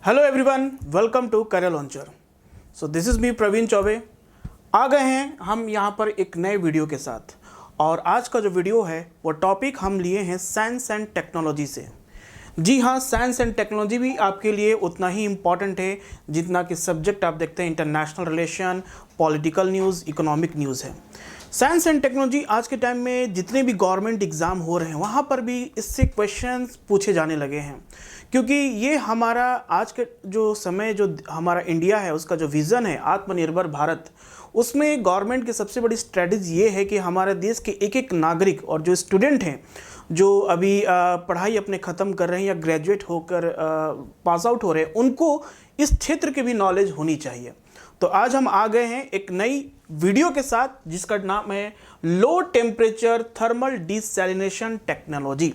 Hello everyone, welcome to career launcher. So this is me Praveen Choubey. आ गए हैं हम यहाँ पर एक नए वीडियो के साथ। और आज का जो वीडियो है वो टॉपिक हम लिए हैं साइंस एंड टेक्नोलॉजी से। जी हाँ, साइंस एंड टेक्नोलॉजी भी आपके लिए उतना ही इम्पॉर्टेंट है जितना कि सब्जेक्ट आप देखते हैं international relation, political news, economic news है। साइंस एंड टेक्नोलॉजी आज के टाइम में जितने भी गवर्नमेंट एग्ज़ाम हो रहे हैं वहाँ पर भी इससे क्वेश्चंस पूछे जाने लगे हैं, क्योंकि ये हमारा आज के जो समय जो हमारा इंडिया है उसका जो विज़न है आत्मनिर्भर भारत, उसमें गवर्नमेंट की सबसे बड़ी स्ट्रेटजी ये है कि हमारे देश के एक एक नागरिक और जो स्टूडेंट हैं जो अभी पढ़ाई अपने ख़त्म कर रहे हैं या ग्रेजुएट होकर पास आउट हो रहे हैं, उनको इस क्षेत्र की भी नॉलेज होनी चाहिए। तो आज हम आ गए हैं एक नई वीडियो के साथ जिसका नाम है low temperature thermal desalination technology.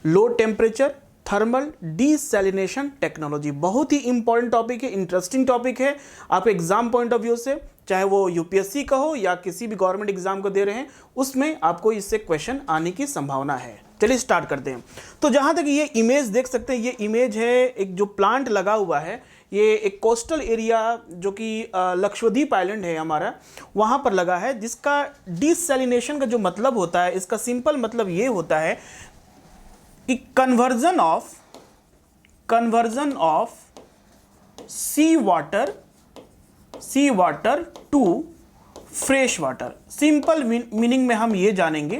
Low temperature thermal desalination technology बहुत ही इंपॉर्टेंट टॉपिक है, इंटरेस्टिंग टॉपिक है। आप एग्जाम पॉइंट ऑफ व्यू से, चाहे वो यूपीएससी का हो या किसी भी गवर्नमेंट एग्जाम को दे रहे हैं, उसमें आपको इससे क्वेश्चन आने की संभावना है। चलिए स्टार्ट करते हैं। तो जहां तक ये इमेज देख सकते हैं, ये इमेज है एक जो प्लांट लगा हुआ है, ये एक कोस्टल एरिया जो कि लक्षद्वीप आइलैंड है हमारा, वहाँ पर लगा है, जिसका डिसैलिनेशन का जो मतलब होता है, इसका सिंपल मतलब ये होता है कि conversion of sea water to fresh water. Simple meaning में हम ये जानेंगे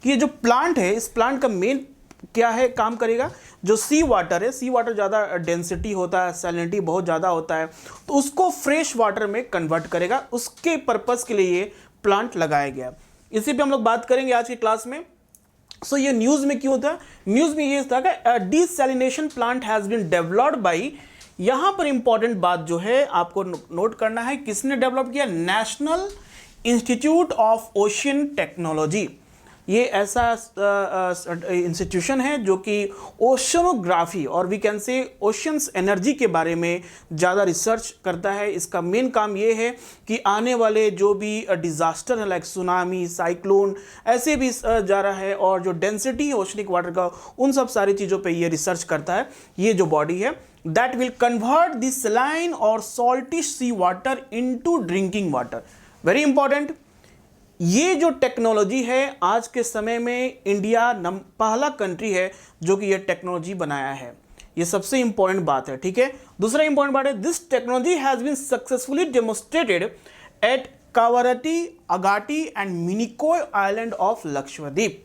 कि ये जो प्लांट है, इस प्लांट का मेन क्या है, काम करेगा। जो सी वाटर है, सी वाटर ज़्यादा डेंसिटी होता है, सैलिनिटी बहुत ज़्यादा होता है, तो उसको फ्रेश वाटर में कन्वर्ट करेगा। उसके पर्पस के लिए ये प्लांट लगाया गया। इसी पे हम लोग बात करेंगे आज की क्लास में। सो ये न्यूज़ में क्यों था? न्यूज़ में ये था कि desalination plant has been developed by, यहाँ पर इंपॉर्टेंट बात जो है आपको नोट करना है, किसने डेवलप किया? National institute of ocean technology. ये ऐसा इंस्टीट्यूशन है जो कि ओशनोग्राफी और we can say oceans energy के बारे में ज़्यादा रिसर्च करता है। इसका मेन काम ये है कि आने वाले जो भी डिज़ास्टर है, लाइक सुनामी, साइक्लोन, ऐसे भी जा रहा है, और जो डेंसिटी है ओशनिक वाटर का, उन सब सारी चीज़ों पे ये रिसर्च करता है। ये जो बॉडी है that will convert this saline और saltish sea water into drinking water. Very important. ये जो टेक्नोलॉजी है आज के समय में इंडिया पहला कंट्री है जो कि ये टेक्नोलॉजी बनाया है। ये सबसे इंपॉर्टेंट बात है, ठीक है। दूसरा इंपॉर्टेंट बात है, this technology has been successfully demonstrated at Kavaratti, Agatti and Minicoy island of Lakshadweep.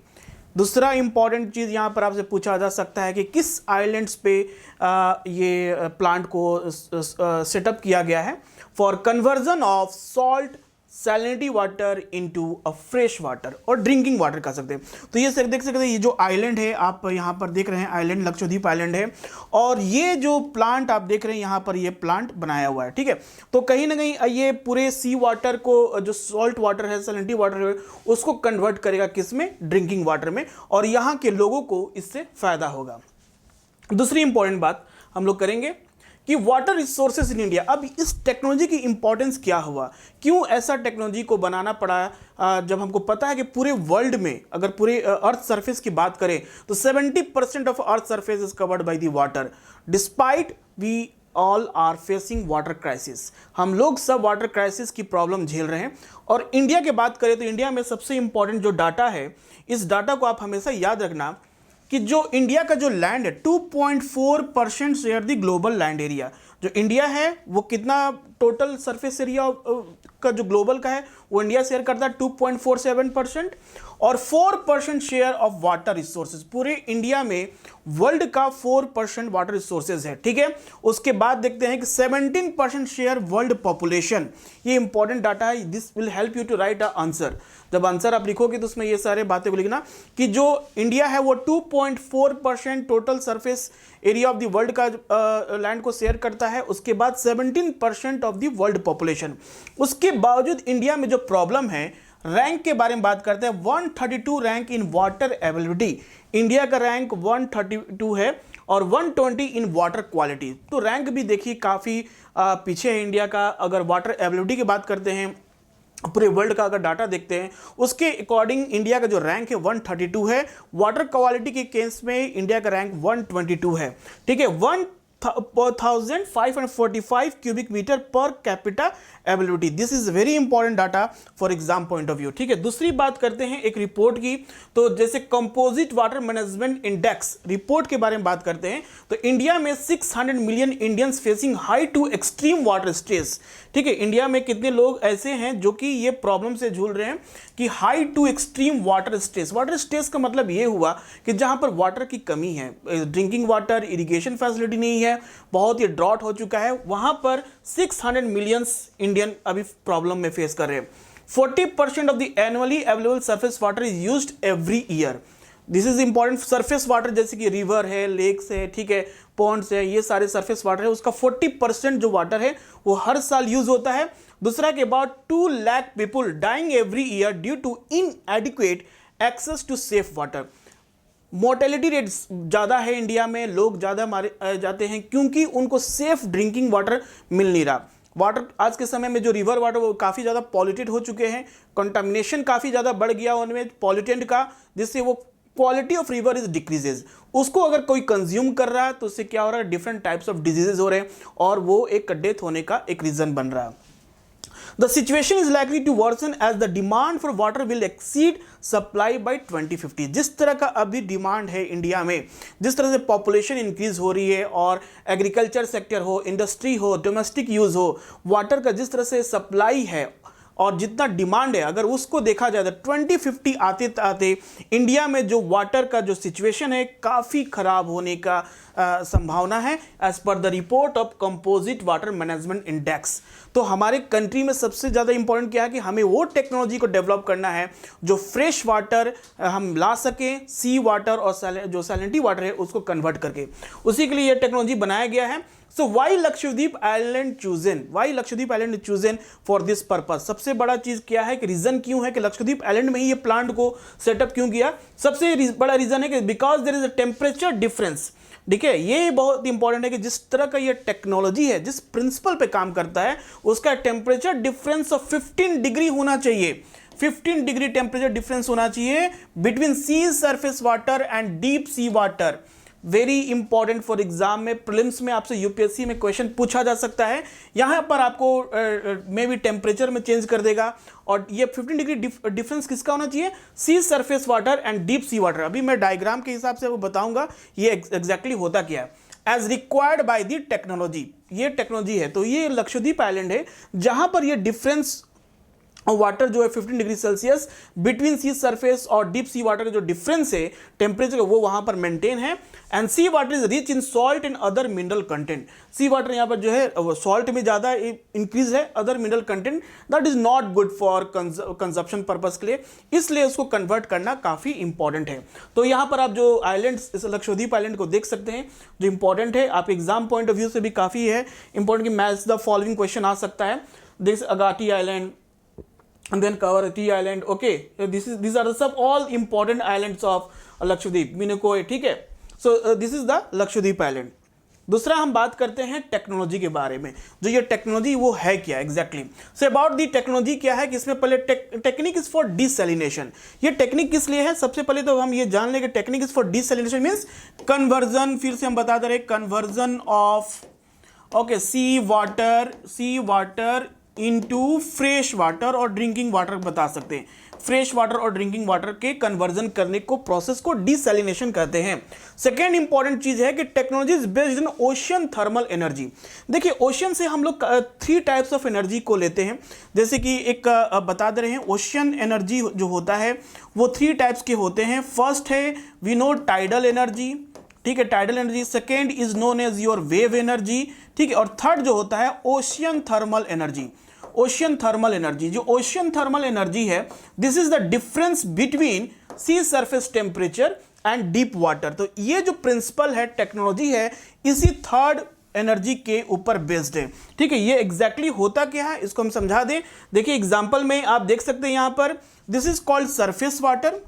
दूसरा इंपॉर्टेंट चीज़ यहाँ पर आपसे पूछा जा सकता है कि किस आइलैंड्स पे ये प्लांट को सेटअप किया गया है for conversion of salt salinity water into a fresh water और ड्रिंकिंग वाटर कह सकते हैं। तो ये देख सकते हैं, ये जो आइलैंड है आप यहाँ पर देख रहे हैं, आइलैंड लक्षद्वीप आइलैंड है, और ये जो प्लांट आप देख रहे हैं यहाँ पर, ये प्लांट बनाया हुआ है, ठीक है। तो कहीं ना कहीं ये पूरे सी वाटर को, जो सॉल्ट वाटर है, सैलिनिटी वाटर है, उसको कन्वर्ट करेगा किस में? ड्रिंकिंग वाटर में, और यहाँ के लोगों को इससे फायदा होगा। दूसरी इंपॉर्टेंट बात हम लोग करेंगे कि वाटर रिसोर्सेज इन इंडिया। अब इस टेक्नोलॉजी की इंपॉर्टेंस क्या हुआ, क्यों ऐसा टेक्नोलॉजी को बनाना पड़ा? जब हमको पता है कि पूरे वर्ल्ड में, अगर पूरे अर्थ सरफेस की बात करें तो 70% of earth surface is covered by the water. Despite we all are facing water crisis, हम लोग सब वाटर क्राइसिस की प्रॉब्लम झेल रहे हैं। और इंडिया की बात करें तो इंडिया में सबसे इंपॉर्टेंट जो डाटा है, इस डाटा को आप हमेशा याद रखना कि जो इंडिया का जो लैंड है 2.4% share the global land area. जो इंडिया है वो कितना टोटल सरफेस एरिया का जो ग्लोबल का है वो इंडिया शेयर करता है 2.47%, और 4% शेयर ऑफ वाटर रिसोर्सेज। पूरे इंडिया में वर्ल्ड का 4% वाटर रिसोर्सेज है, ठीक है। उसके बाद देखते हैं कि 17% शेयर वर्ल्ड पॉपुलेशन। ये इंपॉर्टेंट डाटा है, this will help you to write a answer. जब आंसर आप लिखोगे तो उसमें ये सारे बातें लिखना कि जो इंडिया है वो 2.4% total surface area of the world का लैंड को शेयर करता है। उसके बाद 17% ऑफ द वर्ल्ड पॉपुलेशन। उसके बावजूद इंडिया में जो प्रॉब्लम है, रैंक के बारे में बात करते हैं, 132 rank in water availability. India का रैंक 132 है और 120 इन वाटर क्वालिटी। तो रैंक भी देखिए काफ़ी पीछे है इंडिया का। अगर वाटर अवेलेबिलिटी की बात करते हैं, पूरे वर्ल्ड का अगर डाटा देखते हैं, उसके अकॉर्डिंग इंडिया का जो रैंक है 132 है। वाटर क्वालिटी के केस में इंडिया का रैंक 122 है, ठीक है। 1545 cubic meter per capita availability. This is very important data for exam point of view. ठीक है, दूसरी बात करते हैं एक रिपोर्ट की. तो जैसे composite water management index report के बारे में बात करते हैं, तो इंडिया में 600 million Indians facing high to extreme water stress. ठीक है, इंडिया में कितने लोग ऐसे हैं जो कि ये प्रॉब्लम से झूल रहे हैं कि high to extreme water stress. Water stress का मतलब ये हुआ कि जहां पर वाटर की कमी है, ड्रिंकिंग वाटर, इरिगेशन फैसिलिटी नहीं है, बहुत ही ड्रॉट हो चुका है, वहां पर 600 मिलियंस इंडियन अभी प्रॉब्लम में फेस कर रहे हैं. 40% of the annually available surface water is used every year. This is important. Surface water जैसे कि रिवर है, लेक्स है, ठीक है, पॉन्ड्स है, ये सारे सरफेस वाटर है, उसका 40% जो वाटर है वो हर साल यूज होता है. दूसरा के बाद 2 lakh people dying every year due to inadequate access to safe water. Mortality rates ज़्यादा है इंडिया में, लोग ज़्यादा मारे जाते हैं क्योंकि उनको सेफ ड्रिंकिंग वाटर मिल नहीं रहा. वाटर आज के समय में जो रिवर वाटर वो काफ़ी ज़्यादा पॉल्यूटेड हो चुके हैं, कंटामिनेशन काफ़ी ज़्यादा बढ़ गया उनमें पॉल्यूटेंट का, जिससे वो quality of river is decreases. उसको अगर कोई कंज्यूम कर रहा है तो उससे क्या हो रहा है, डिफरेंट टाइप्स ऑफ डिजीजेज हो रहे हैं और वो एक डेथ होने का एक रीज़न बन रहा है. The situation is likely to worsen as the demand for water will exceed supply by 2050. जिस तरह का अभी डिमांड है इंडिया में, जिस तरह से पॉपुलेशन इंक्रीज हो रही है और एग्रीकल्चर सेक्टर हो, इंडस्ट्री हो, डोमेस्टिक यूज हो, वाटर का जिस तरह से सप्लाई है और जितना डिमांड है, अगर उसको देखा जाए तो 2050 आते आते इंडिया में जो वाटर का जो सिचुएशन है काफ़ी ख़राब होने का संभावना है as per the report of composite water management index. तो हमारे कंट्री में सबसे ज़्यादा इंपॉर्टेंट क्या है कि हमें वो टेक्नोलॉजी को डेवलप करना है जो फ्रेश वाटर हम ला सकें, सी वाटर और जो सैलिनिटी वाटर है उसको कन्वर्ट करके, उसी के लिए ये टेक्नोलॉजी बनाया गया है. So why Lakshadweep Island chosen? Why Lakshadweep Island is chosen for this purpose? सबसे बड़ा चीज क्या है कि रीजन क्यों है कि लक्षद्वीप आइलैंड में ही ये प्लांट को सेटअप क्यों किया. सबसे बड़ा रीजन है कि because there is a temperature difference. ठीक है, ये बहुत इंपॉर्टेंट है कि जिस तरह का ये टेक्नोलॉजी है, जिस प्रिंसिपल पे काम करता है, उसका टेम्परेचर डिफरेंस ऑफ 15 डिग्री होना चाहिए. 15 डिग्री टेम्परेचर डिफरेंस होना चाहिए between sea surface water and deep sea water. Very important for exam में, प्रीलिम्स में आपसे यूपीएससी में क्वेश्चन पूछा जा सकता है. यहां पर आपको मे भी टेम्परेचर में चेंज कर देगा और ये 15 डिग्री डिफरेंस किसका होना चाहिए, sea surface water and deep sea water. अभी मैं डायग्राम के हिसाब से वो बताऊंगा ये एग्जैक्टली होता क्या है. As required by the technology, ये टेक्नोलॉजी है. तो ये लक्षद्वीप आइलैंड है जहां पर ये डिफरेंस वाटर जो है 15 degree Celsius between sea surface और डीप सी वाटर का जो डिफरेंस है टेम्परेचर वो वहां पर मेंटेन है. And sea water is rich in salt and other mineral content. Sea water यहां पर जो है सॉल्ट में ज्यादा इंक्रीज है, other mineral content that is not good for consumption purpose के लिए, इसलिए उसको कन्वर्ट करना काफी इंपॉर्टेंट है. तो यहां पर आप जो आइलैंड, इस लक्षद्वीप आइलैंड को देख सकते हैं जो इंपॉर्टेंट है, आप एग्जाम पॉइंट ऑफ व्यू से भी काफी है इंपॉर्टेंट कि मैच द फॉलोइंग क्वेश्चन आ सकता है. This Agatti island and then cover T island. Okay, these are the सब all important islands of Lakshadweep, Minicoy. ठीक है, so this is the Lakshadweep island. दूसरा हम बात करते हैं टेक्नोलॉजी के बारे में. जो ये टेक्नोलॉजी वो है क्या exactly. So about the technology क्या है कि इसमें पहले टेक्निक इज फॉर डिसैलिनेशन. ये टेक्निक किस लिए है, सबसे पहले तो हम ये जान लेंगे technique is for desalination means conversion. फिर से हम बताते रहे conversion of okay sea water into fresh water और ड्रिंकिंग वाटर बता सकते हैं. फ्रेश वाटर और ड्रिंकिंग वाटर के कन्वर्जन करने को प्रोसेस को डिसैलिनेशन कहते हैं. सेकेंड इंपॉर्टेंट चीज है कि technology is based in ocean thermal energy. देखिए ओशन से हम लोग 3 टाइप्स ऑफ एनर्जी को लेते हैं. जैसे कि एक बता दे रहे हैं, ओशन एनर्जी जो होता है वो 3 टाइप्स के होते हैं. फर्स्ट है वी नो टाइडल एनर्जी. ठीक है, tidal energy. Second is known as your wave energy. ठीक है, और थर्ड जो होता है ocean thermal energy. Ocean thermal energy, जो ओशियन थर्मल एनर्जी है this is the difference between sea surface temperature and deep water. तो ये जो प्रिंसिपल है, टेक्नोलॉजी है, इसी थर्ड एनर्जी के ऊपर बेस्ड है. ठीक है, ये एग्जैक्टली होता क्या है इसको हम समझा दें. देखिए एग्जांपल में आप देख सकते हैं यहां पर this is called surface water.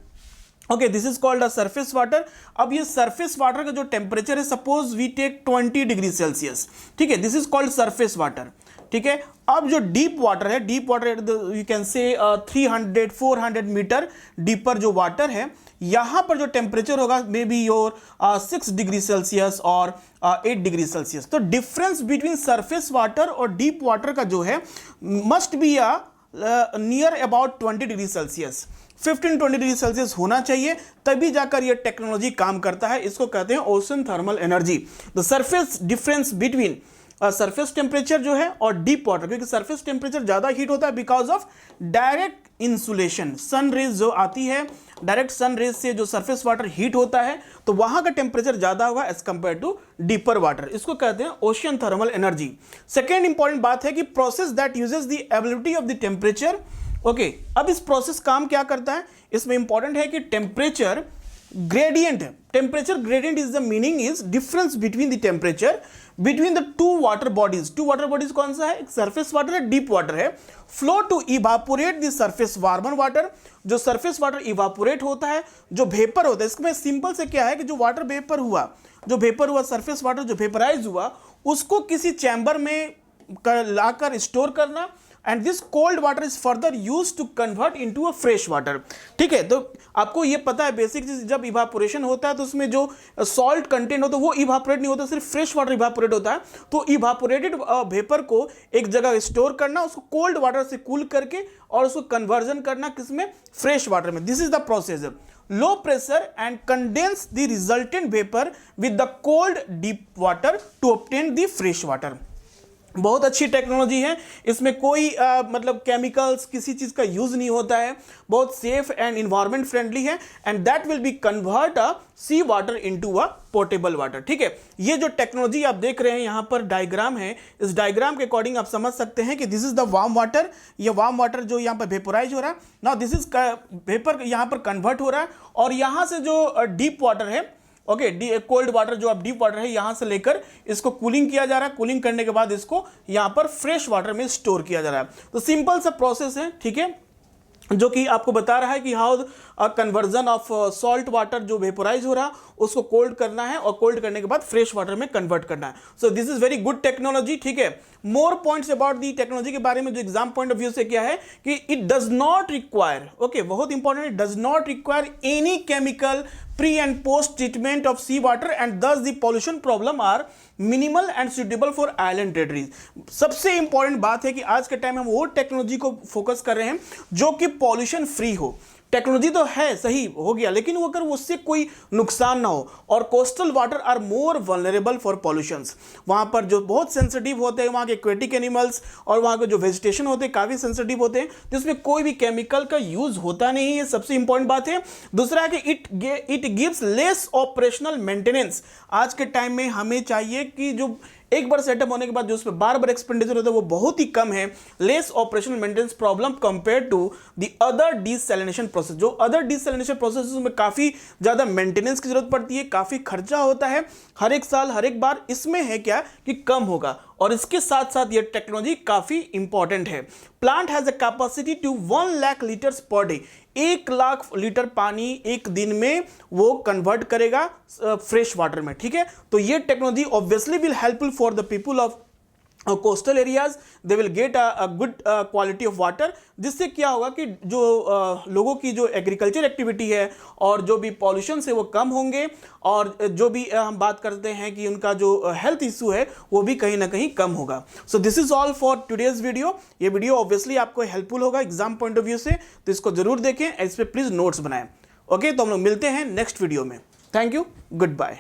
Okay, this is called a surface water. अब ये सरफेस वाटर का जो टेम्परेचर है, suppose we take 20 degree Celsius. ठीक है, this is called surface water. ठीक है। अब जो डीप वाटर है, deep water you can say 300-400 metre deeper जो वाटर है, यहां पर जो टेम्परेचर होगा may be your 6 degree Celsius और 8 डिग्री सेल्सियस। तो डिफरेंस बिटवीन सरफेस वाटर और डीप वाटर का जो है must be near about 20 degree Celsius, 15-20 degree Celsius होना चाहिए, तभी जाकर यह टेक्नोलॉजी काम करता है। इसको कहते हैं ocean thermal energy. The surface difference between surface temperature जो है और डीप वाटर, क्योंकि सरफेस टेम्परेचर ज़्यादा हीट होता है because of direct insulation, sun rays जो आती है, डायरेक्ट सन रेज से जो सरफेस वाटर हीट होता है, तो वहां का टेम्परेचर ज़्यादा होगा as compare to deeper water. इसको कहते हैं ocean thermal energy. Second important बात है कि process that uses the ability of the temperature. Okay, अब इस प्रोसेस काम क्या करता है, इसमें इंपॉर्टेंट है कि टेम्परेचर ग्रेडियंट है। Temperature gradient is the meaning is difference between the temperature between the two water bodies. Two water bodies कौन सा है, एक सरफेस वाटर है, डीप वाटर है। Flow to evaporate the surface warmer water, जो surface water evaporate होता है, जो वेपर होता है। इसमें सिंपल से क्या है कि जो वाटर वेपर हुआ, जो वेपर हुआ, सरफेस वाटर जो वेपराइज हुआ, उसको किसी चैम्बर में लाकर स्टोर करना, and this cold water is further use to convert into a fresh water. ठीक है, तो आपको ये पता है बेसिक चीज, जब इवापोरेशन होता है तो उसमें जो सॉल्ट कंटेंट होता है वो इवापोरेट नहीं होता, सिर्फ फ्रेश वाटर इवापोरेट होता है। तो इवापोरेटेड वेपर को एक जगह स्टोर करना, उसको कोल्ड वाटर से कूल करके और उसको कन्वर्जन करना किसमें, फ्रेश वाटर में। This is the process. Low pressure and condense the resultant vapour with the cold deep water to obtain the fresh water. बहुत अच्छी टेक्नोलॉजी है, इसमें कोई मतलब केमिकल्स किसी चीज़ का यूज़ नहीं होता है, बहुत सेफ एंड इन्वायरमेंट फ्रेंडली है, and that will be convert a sea water into a portable water. ठीक है, ये जो टेक्नोलॉजी आप देख रहे हैं यहाँ पर डायग्राम है, इस डायग्राम के अकॉर्डिंग आप समझ सकते हैं कि this is the warm water. ये वार्म वाटर जो यहाँ पर वेपोराइज हो रहा है, नाउ दिस इज वेपर यहाँ पर कन्वर्ट हो रहा है, और यहाँ से जो डीप वाटर है, ओके, कोल्ड वाटर जो अब डीप वाटर है, यहां से लेकर इसको कूलिंग किया जा रहा है, कूलिंग करने के बाद इसको यहां पर फ्रेश वाटर में स्टोर किया जा रहा है। तो सिंपल सा प्रोसेस है, ठीक है, जो कि आपको बता रहा है कि how conversion of salt water जो वेपोराइज हो रहा उसको कोल्ड करना है, और कोल्ड करने के बाद फ्रेश वाटर में कन्वर्ट करना है। So this is very good technology. ठीक है, more points about the technology के बारे में जो एग्जाम पॉइंट ऑफ व्यू से क्या है कि it does not require, okay, बहुत important, it does not require any chemical pre and post treatment of sea water, and thus the pollution problem are minimal and suitable for island territories। सबसे important बात है कि आज के time में हम वो टेक्नोलॉजी को फोकस कर रहे हैं जो कि पॉल्यूशन फ्री हो। टेक्नोलॉजी तो है, सही हो गया, लेकिन वो अगर उससे कोई नुकसान ना हो। और coastal water are more vulnerable for pollutions, वहाँ पर जो बहुत सेंसिटिव होते हैं, वहाँ के एक्वेटिक एनिमल्स और वहाँ के जो वेजिटेशन होते हैं काफ़ी सेंसिटिव होते हैं, जिसमें कोई भी केमिकल का यूज़ होता नहीं है, सबसे इंपॉर्टेंट बात है। दूसरा है कि it gives less operational maintenance. आज के टाइम में हमें चाहिए कि जो एक बार सेटअप होने के बाद जो उस पर बार बार एक्सपेंडिचर होता है वो बहुत ही कम है, less operational maintenance problem compare to the other desalination process. जो अदर डिसैलिनेशन प्रोसेस में काफ़ी ज़्यादा मेंटेनेंस की जरूरत पड़ती है, काफ़ी खर्चा होता है हर एक साल हर एक बार। इसमें है क्या कि कम होगा, और इसके साथ साथ ये टेक्नोलॉजी काफ़ी इंपॉर्टेंट है। Plant has a capacity to 1 lakh litres per day, 1 lakh litre पानी एक दिन में वो कन्वर्ट करेगा फ्रेश वाटर में। ठीक है, तो ये technology obviously will helpful for the people of coastal areas, they will get a good quality of water. जिससे क्या होगा कि जो लोगों की जो एग्रीकल्चर एक्टिविटी है और जो भी पॉल्यूशन है वो कम होंगे, और जो भी हम बात करते हैं कि उनका जो हेल्थ इशू है वो भी कहीं ना कहीं कम होगा। So this is all for today's video. ये वीडियो ऑब्वियसली आपको हेल्पफुल होगा एग्जाम पॉइंट ऑफ व्यू से, तो इसको जरूर देखें, इस पर प्लीज़ नोट्स बनाएं। ओके, तो हम लोग मिलते हैं नेक्स्ट वीडियो में। Thank you, good bye.